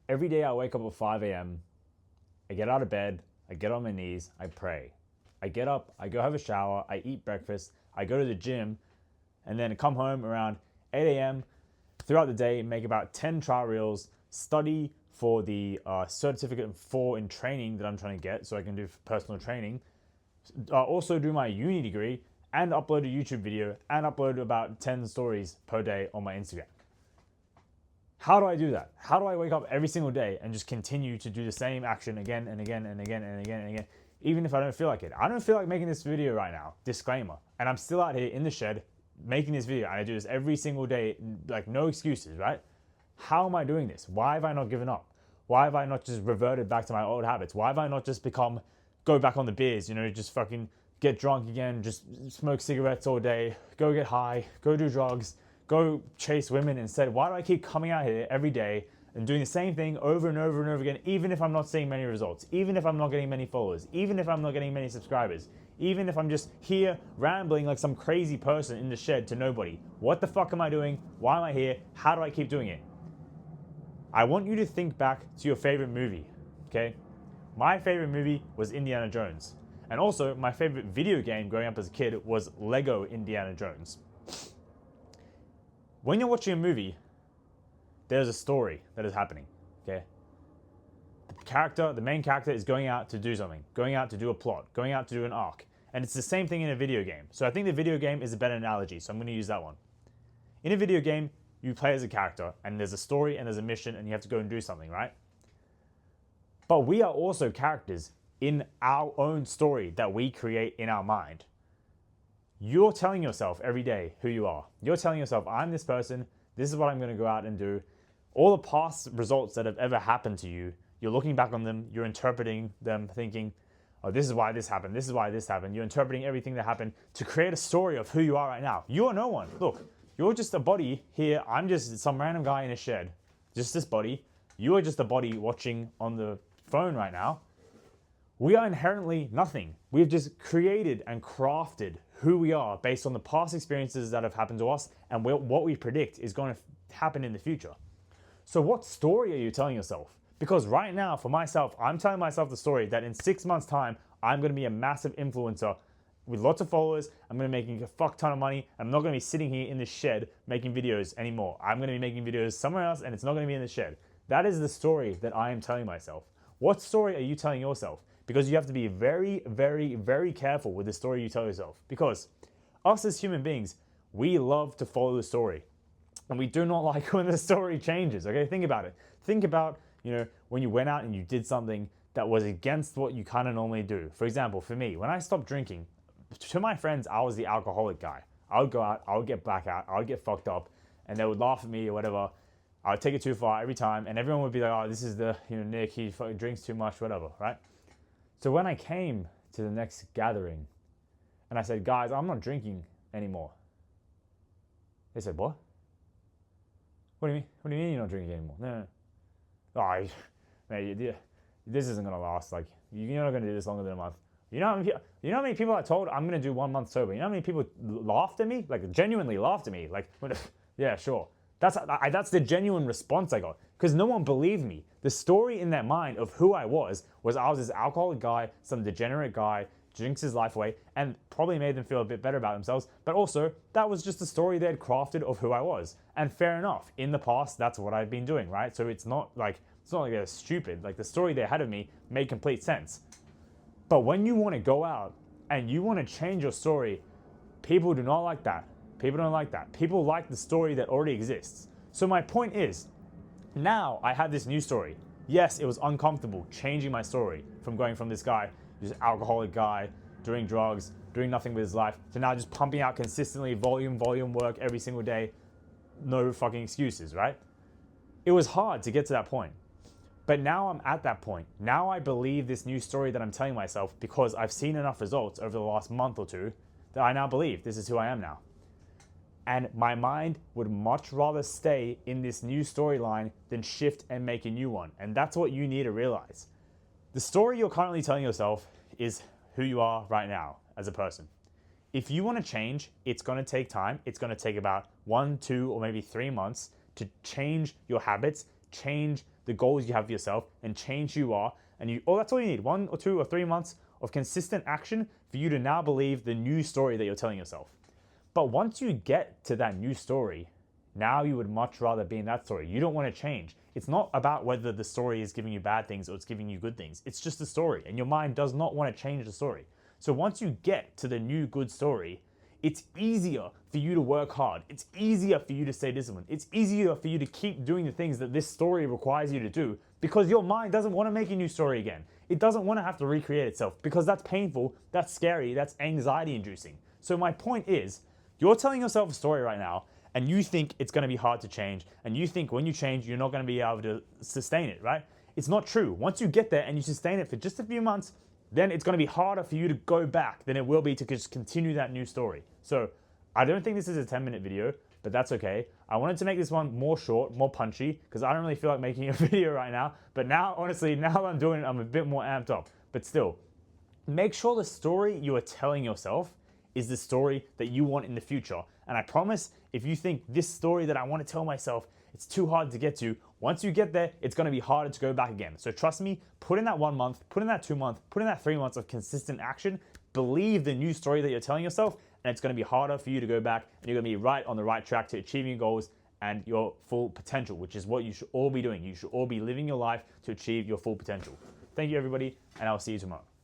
Every day I wake up at 5 a.m. I get out of bed, I get on my knees, I pray. I get up, I go have a shower, I eat breakfast, I go to the gym, and then come home around 8 a.m. Throughout the day, make about 10 trial reels, study for the certificate 4 in training that I'm trying to get so I can do personal training. Also do my uni degree and upload a YouTube video and upload about 10 stories per day on my Instagram. How do I do that? How do I wake up every single day and just continue to do the same action again and again and again and again and again, even if I don't feel like it? I don't feel like making this video right now, disclaimer. And I'm still out here in the shed making this video, and I do this every single day, like no excuses, right? How am I doing this? Why have I not given up? Why have I not just reverted back to my old habits? Why have I not just go back on the beers, just fucking get drunk again, just smoke cigarettes all day, go get high, go do drugs, go chase women instead? Why do I keep coming out here every day and doing the same thing over and over and over again, even if I'm not seeing many results, even if I'm not getting many followers, even if I'm not getting many subscribers, even if I'm just here rambling like some crazy person in the shed to nobody? What the fuck am I doing? Why am I here? How do I keep doing it? I want you to think back to your favorite movie, okay? My favorite movie was Indiana Jones. And also, my favorite video game growing up as a kid was Lego Indiana Jones. When you're watching a movie, there's a story that is happening, okay? The main character is going out to do something, going out to do a plot, going out to do an arc. And it's the same thing in a video game. So I think the video game is a better analogy, so I'm going to use that one. In a video game, you play as a character, and there's a story and there's a mission, and you have to go and do something, right? But we are also characters in our own story that we create in our mind. You're telling yourself every day who you are. You're telling yourself, I'm this person, this is what I'm going to go out and do. All the past results that have ever happened to you, you're looking back on them, you're interpreting them, thinking, oh, this is why this happened, this is why this happened. You're interpreting everything that happened to create a story of who you are right now. You are no one. Look, you're just a body here. I'm just some random guy in a shed, just this body. You are just a body watching on the phone right now. We are inherently nothing. We've just created and crafted who we are based on the past experiences that have happened to us and what we predict is going to happen in the future. So what story are you telling yourself? Because right now, for myself, I'm telling myself the story that in 6 months' time, I'm going to be a massive influencer with lots of followers. I'm going to be making a fuck ton of money. I'm not going to be sitting here in this shed making videos anymore. I'm going to be making videos somewhere else, and it's not going to be in the shed. That is the story that I am telling myself. What story are you telling yourself? Because you have to be very, very, very careful with the story you tell yourself. Because us as human beings, we love to follow the story. And we do not like when the story changes, okay? Think about it. Think about, when you went out and you did something that was against what you kind of normally do. For example, for me, when I stopped drinking, to my friends, I was the alcoholic guy. I would go out, I would get blackout, I would get fucked up, and they would laugh at me or whatever. I would take it too far every time, and everyone would be like, oh, this is the, Nick, he fucking drinks too much, whatever, right? So when I came to the next gathering, and I said, guys, I'm not drinking anymore. They said, what? What do you mean? What do you mean you're not drinking anymore? No. Oh, mate, this isn't going to last. Like, you're not going to do this longer than a month. You know how many people I told I'm going to do 1 month sober? You know how many people laughed at me? Like, genuinely laughed at me. Like, yeah, sure. That's the genuine response I got. Because no one believed me. The story in their mind of who I was I was this alcoholic guy, some degenerate guy, drinks his life away, and probably made them feel a bit better about themselves. But also, that was just the story they had crafted of who I was. And fair enough. In the past, that's what I've been doing, right? So it's not like they're stupid. Like, the story they had of me made complete sense. But when you want to go out and you want to change your story, people do not like that. People don't like that. People like the story that already exists. So my point is, now I have this new story. Yes, it was uncomfortable changing my story from going from this guy, this alcoholic guy, doing drugs, doing nothing with his life, to now just pumping out consistently volume work every single day. No fucking excuses, right? It was hard to get to that point. But now I'm at that point. Now I believe this new story that I'm telling myself because I've seen enough results over the last month or two that I now believe this is who I am now. And my mind would much rather stay in this new storyline than shift and make a new one. And that's what you need to realize. The story you're currently telling yourself is who you are right now as a person. If you want to change, it's going to take time. It's going to take about 1, 2, or maybe 3 months to change your habits, change the goals you have for yourself and change who you are. And that's all you need, 1 or 2 or 3 months of consistent action for you to now believe the new story that you're telling yourself. But once you get to that new story, now you would much rather be in that story. You don't want to change. It's not about whether the story is giving you bad things or it's giving you good things. It's just a story, and your mind does not want to change the story. So once you get to the new good story, it's easier for you to work hard. It's easier for you to stay disciplined. It's easier for you to keep doing the things that this story requires you to do because your mind doesn't want to make a new story again. It doesn't want to have to recreate itself because that's painful, that's scary, that's anxiety inducing. So my point is, you're telling yourself a story right now and you think it's going to be hard to change, and you think when you change, you're not going to be able to sustain it, right? It's not true. Once you get there and you sustain it for just a few months, then it's going to be harder for you to go back than it will be to just continue that new story. So I don't think this is a 10-minute video, but that's okay. I wanted to make this one more short, more punchy, because I don't really feel like making a video right now. But now, honestly, now that I'm doing it, I'm a bit more amped up. But still, make sure the story you are telling yourself is the story that you want in the future. And I promise, if you think this story that I want to tell myself, it's too hard to get to, once you get there, it's going to be harder to go back again. So trust me, put in that 1 month, put in that 2 month, put in that 3 months of consistent action, believe the new story that you're telling yourself, and it's going to be harder for you to go back, and you're going to be right on the right track to achieving your goals and your full potential, which is what you should all be doing. You should all be living your life to achieve your full potential. Thank you, everybody, and I'll see you tomorrow.